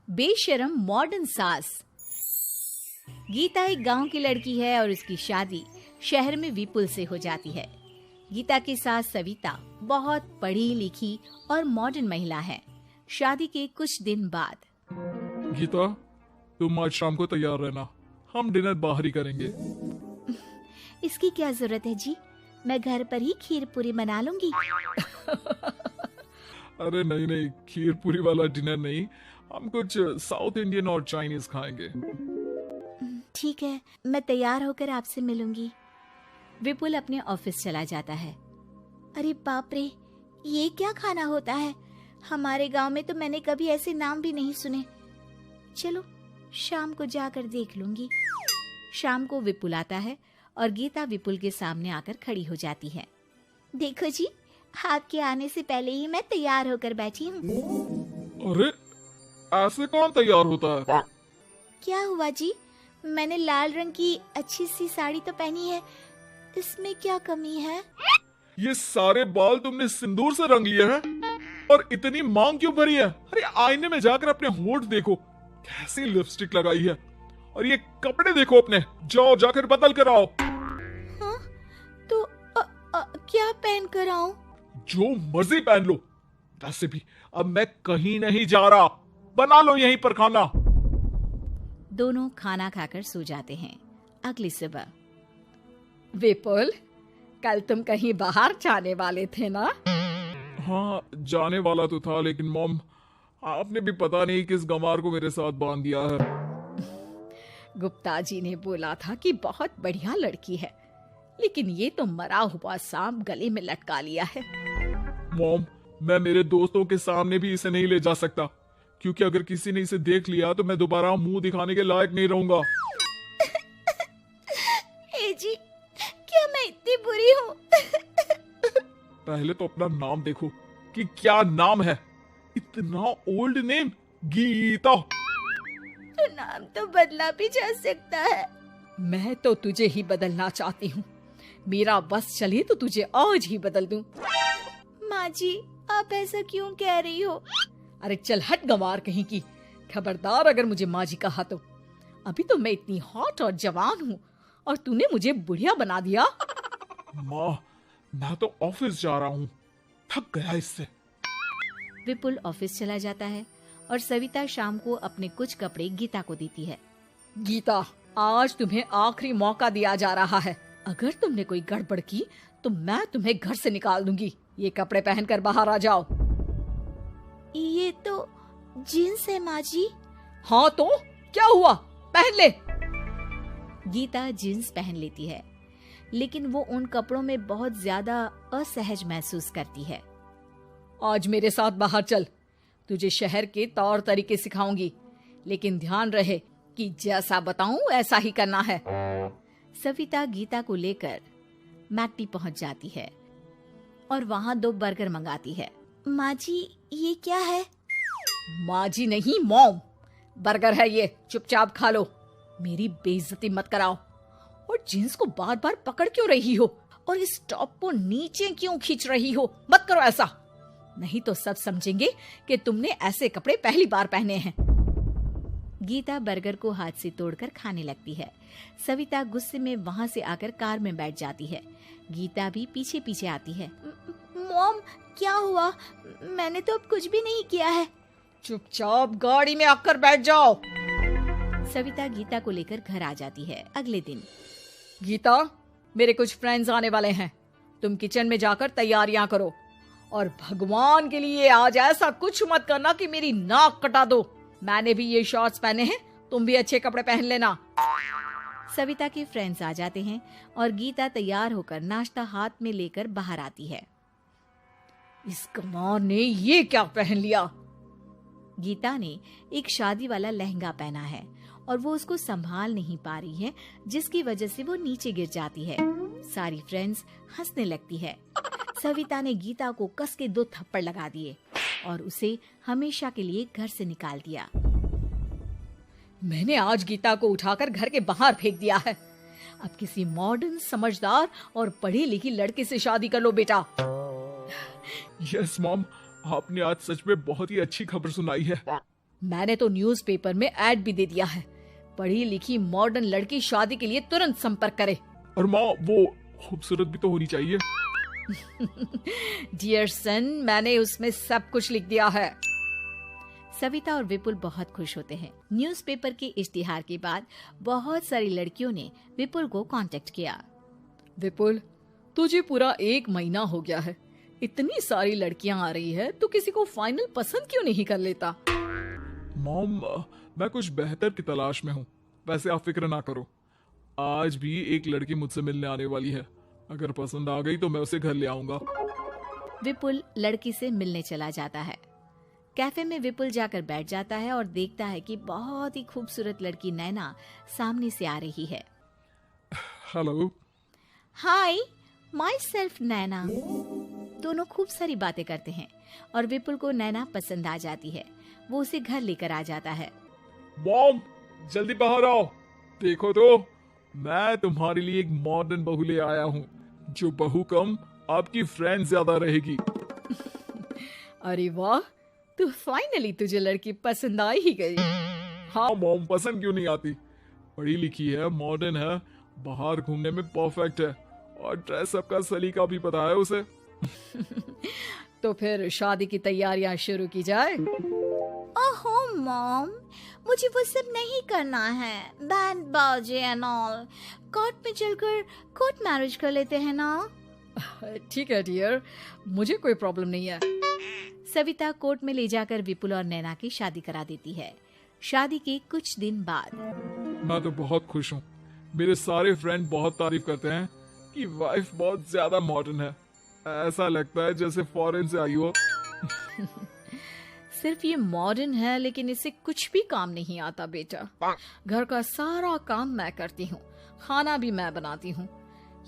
बेशरम मॉडर्न सास। गीता एक गांव की लड़की है और उसकी शादी शहर में विपुल से हो जाती है। गीता की सास सविता बहुत पढ़ी लिखी और मॉडर्न महिला है। शादी के कुछ दिन बाद, गीता, तुम आज शाम को तैयार रहना, हम डिनर बाहर ही करेंगे। इसकी क्या जरूरत है जी, मैं घर पर ही खीर पूरी बना लूंगी। अरे नहीं नहीं, खीर पूरी वाला डिनर नहीं, हम कुछ साउथ इंडियन और चाइनीज खाएंगे। ठीक है, मैं तैयार होकर आपसे मिलूंगी। विपुल अपने ऑफिस चला जाता है। अरे बाप रे, ये क्या खाना होता है? हमारे गांव में तो मैंने कभी ऐसे नाम भी नहीं सुने। चलो शाम को जाकर देख लूंगी। शाम को विपुल आता है और गीता विपुल के सामने आकर खड़ी हो जाती है। देखो जी, आपके आने से पहले ही मैं तैयार होकर बैठी हूँ। अरे ऐसे कौन तैयार होता है? क्या हुआ जी, मैंने लाल रंग की अच्छी सी साड़ी तो पहनी है, इसमें क्या कमी है? ये सारे बाल तुमने सिंदूर से रंग लिए हैं और इतनी मांग क्यों भरी है? अरे आईने में जाकर अपने होंठ देखो, कैसी लिपस्टिक लगाई है, और ये कपड़े देखो अपने, जाओ जाकर बदल कर आओ। हाँ? तो क्या पहन कर आऊं? जो मर्जी पहन लो। वैसे भी अब मैं कहीं नहीं जा रहा, बना लो यहीं पर खाना। दोनों खाना खाकर सो जाते हैं। अगली सुबह, विपुल, कल तुम कहीं बाहर जाने वाले थे ना? हाँ, जाने वाला तो था, लेकिन मॉम, आपने भी पता नहीं किस गंवार को मेरे साथ बांध दिया है। गुप्ता जी ने बोला था कि बहुत बढ़िया लड़की है, लेकिन ये तो मरा हुआ सांप गले में लटका लिया है। मॉम, मैं मेरे दोस्तों के सामने भी इसे नहीं ले जा सकता, क्योंकि अगर किसी ने इसे देख लिया तो मैं दोबारा मुंह दिखाने के लायक नहीं रहूंगा। ए जी, क्या मैं इतनी बुरी हूँ? पहले तो अपना नाम देखो कि क्या नाम है। इतना ओल्ड नेम, गीता। तो नाम तो बदला भी जा सकता है। मैं तो तुझे ही बदलना चाहती हूँ। मेरा बस चले तो तुझे आज ही बदल दूं। माँ जी, आप ऐसा क्यों कह रही हो? अरे चल हट गंवार कहीं की, खबरदार अगर मुझे माँ जी कहा तो। अभी तो मैं इतनी हॉट और जवान हूँ और तूने मुझे बुढ़िया बना दिया। माँ, मैं तो ऑफिस जा रहा हूँ, थक गया इससे। विपुल ऑफिस चला जाता है और सविता शाम को अपने कुछ कपड़े गीता को देती है। गीता, आज तुम्हें आखिरी मौका दिया जा रहा है। अगर तुमने कोई गड़बड़ की तो मैं तुम्हें घर से निकाल दूंगी। ये कपड़े पहनकर बाहर आ जाओ। ये तो जीन्स है माँ जी। हाँ तो क्या हुआ, पहन ले। गीता जीन्स पहन लेती है, लेकिन वो उन कपड़ों में बहुत ज्यादा असहज महसूस करती है। आज मेरे साथ बाहर चल, तुझे शहर के तौर तरीके सिखाऊंगी, लेकिन ध्यान रहे कि जैसा बताऊं ऐसा ही करना है। सविता गीता को लेकर मैकडी पहुंच जाती है और वहां 2 बर्गर मंगाती है। माँ जी, ये क्या है? माँ जी नहीं मॉम, बर्गर है ये, चुपचाप खा लो। मेरी बेइज्जती मत कराओ। और जींस को बार बार पकड़ क्यों रही हो और इस टॉप को नीचे क्यों खींच रही हो? मत करो ऐसा, नहीं तो सब समझेंगे कि तुमने ऐसे कपड़े पहली बार पहने हैं। गीता बर्गर को हाथ से तोड़कर खाने लगती है। सविता गुस्से में वहां से आकर कार में बैठ जाती है। गीता भी पीछे पीछे आती है। मॉम, क्या हुआ? मैंने तो अब कुछ भी नहीं किया है। चुपचाप गाड़ी में आकर बैठ जाओ। सविता गीता को लेकर घर आ जाती है। अगले दिन, गीता, मेरे कुछ फ्रेंड्स आने वाले हैं, तुम किचन में जाकर तैयारियां करो, और भगवान के लिए आज ऐसा कुछ मत करना कि मेरी नाक कटा दो। मैंने भी ये शॉर्ट्स पहने हैं, तुम भी अच्छे कपड़े पहन लेना। सविता के फ्रेंड्स आ जाते हैं और गीता तैयार होकर नाश्ता हाथ में लेकर बाहर आती है। इस गंवार ने ये क्या पहन लिया? गीता ने एक शादी वाला लहंगा पहना है और वो उसको संभाल नहीं पा रही है, जिसकी वजह से वो नीचे गिर जाती है। सारी फ्रेंड्स हंसने लगती है। सविता ने गीता को कस के 2 थप्पड़ लगा दिए और उसे हमेशा के लिए घर से निकाल दिया। मैंने आज गीता को उठाकर घर के बाहर फेंक दिया है। अब किसी मॉडर्न, समझदार और पढ़ी लिखी लड़के से शादी कर लो बेटा। यस मॉम, आपने आज सच में बहुत ही अच्छी खबर सुनाई है। मैंने तो न्यूज़पेपर में ऐड भी दे दिया है, पढ़ी लिखी मॉडर्न लड़की शादी के लिए तुरंत संपर्क करे। और माँ, वो खूबसूरत भी तो होनी चाहिए। डियर सन, मैंने उसमें सब कुछ लिख दिया है। सविता और विपुल बहुत खुश होते हैं। न्यूज़पेपर के इश्तिहार के बाद बहुत सारी लड़कियों ने विपुल को कांटेक्ट किया। विपुल, तुझे पूरा 1 महीना हो गया है, इतनी सारी लड़कियां आ रही है, तो किसी को फाइनल पसंद क्यों नहीं कर लेता? मॉम, मैं कुछ बेहतर की तलाश में हूँ। वैसे आप फिक्र ना करो, आज भी एक लड़की मुझसे मिलने आने वाली है। अगर पसंद आ गई तो मैं उसे घर ले आऊंगा। विपुल लड़की से मिलने चला जाता है। कैफे में विपुल जाकर बैठ जाता है और देखता है कि बहुत ही खूबसूरत लड़की नैना सामने से आ रही है। हेलो। हाय, माई सेल्फ नैना। दोनों खूब सारी बातें करते हैं और विपुल को नैना पसंद आ जाती है। वो उसे घर लेकर आ जाता है। मॉम, जल्दी बाहर आओ। देखो तो, मैं तुम्हारे लिए एक मॉडर्न बहू ले आया हूँ, जो बहू कम आपकी फ्रेंड ज्यादा रहेगी। अरे वाह, तो फाइनली तुझे लड़की पसंद आ ही गई। हाँ मॉम, पसंद क्यों नहीं आती? पढ़ी लिखी है, मॉडर्न है, बाहर घूमने में परफेक्ट है, और ड्रेसअप का सलीका भी पता है उसे। तो फिर शादी की तैयारियां शुरू की जाए। ओहो मॉम, मुझे वो सब नहीं करना है। बैंड बाजे एंड ऑल। कोर्ट में चलकर कोर्ट मैरिज कर लेते हैं ना। ठीक है डियर, मुझे कोई प्रॉब्लम नहीं है। सविता कोर्ट में ले जाकर विपुल और नैना की शादी करा देती है। शादी के कुछ दिन बाद मैं तो बहुत खुश हूँ। मेरे सारे फ्रेंड बहुत तारीफ करते हैं कि वाइफ बहुत ज्यादा मॉडर्न है। ऐसा लगता है जैसे फॉरेन से आई हो। सिर्फ ये मॉडर्न है, लेकिन इससे कुछ भी काम नहीं आता बेटा। घर का सारा काम मैं करती हूँ, खाना भी मैं बनाती हूँ।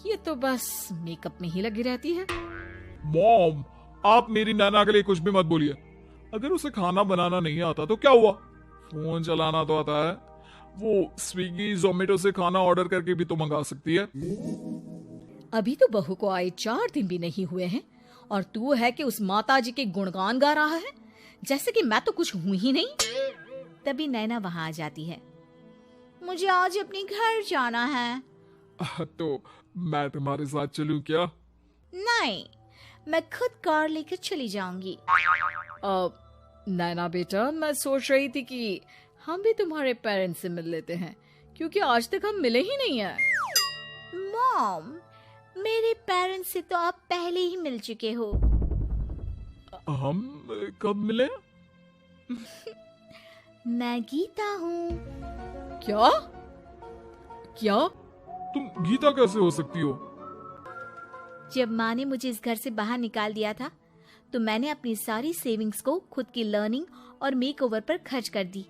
ये तो बस मेकअप में ही लगी रहती है। मॉम, आप मेरी नैना के लिए कुछ भी मत बोलिए। अगर उसे खाना बनाना नहीं आता तो क्या हुआ, फोन चलाना तो आता है। वो स्विगी जोमेटो से खाना ऑर्डर करके भी तो मंगा सकती है। अभी तो बहू को आए 4 दिन भी नहीं हुए हैं और तू है कि उस माता जी के गुणगान गा रहा है, जैसे कि मैं तो कुछ हूं ही नहीं। तभी नैना वहां आ जाती है। मुझे आज अपने घर जाना है। तो मैं तुम्हारे साथ चलूं क्या? नहीं, मैं खुद कार लेकर चली जाऊंगी। नैना बेटा, मैं सोच रही थी कि हम भी तुम्हारे पेरेंट्स से मिल लेते हैं, क्योंकि आज तक हम मिले ही नहीं हैं। मॉम, मेरे पेरेंट्स से तो आप पहले ही मिल चुके हो। हम कब मिले? मैं गीता हूँ। क्या क्या? तुम गीता कैसे हो सकती हो? जब माँ ने मुझे इस घर से बाहर निकाल दिया था, तो मैंने अपनी सारी सेविंग्स को खुद की लर्निंग और मेकओवर पर खर्च कर दी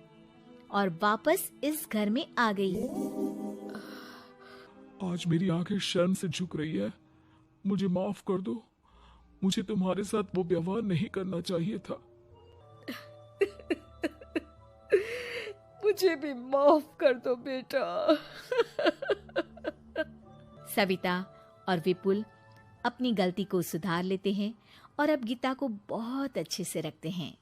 और वापस इस घर में आ गई। आज मेरी आंखें शर्म से झुक रही है। मुझे माफ कर दो। मुझे तुम्हारे साथ वो व्यवहार नहीं करना चाहिए था। मुझे भी माफ कर दो बेटा। सविता और विपुल अपनी गलती को सुधार लेते हैं और अब गीता को बहुत अच्छे से रखते हैं।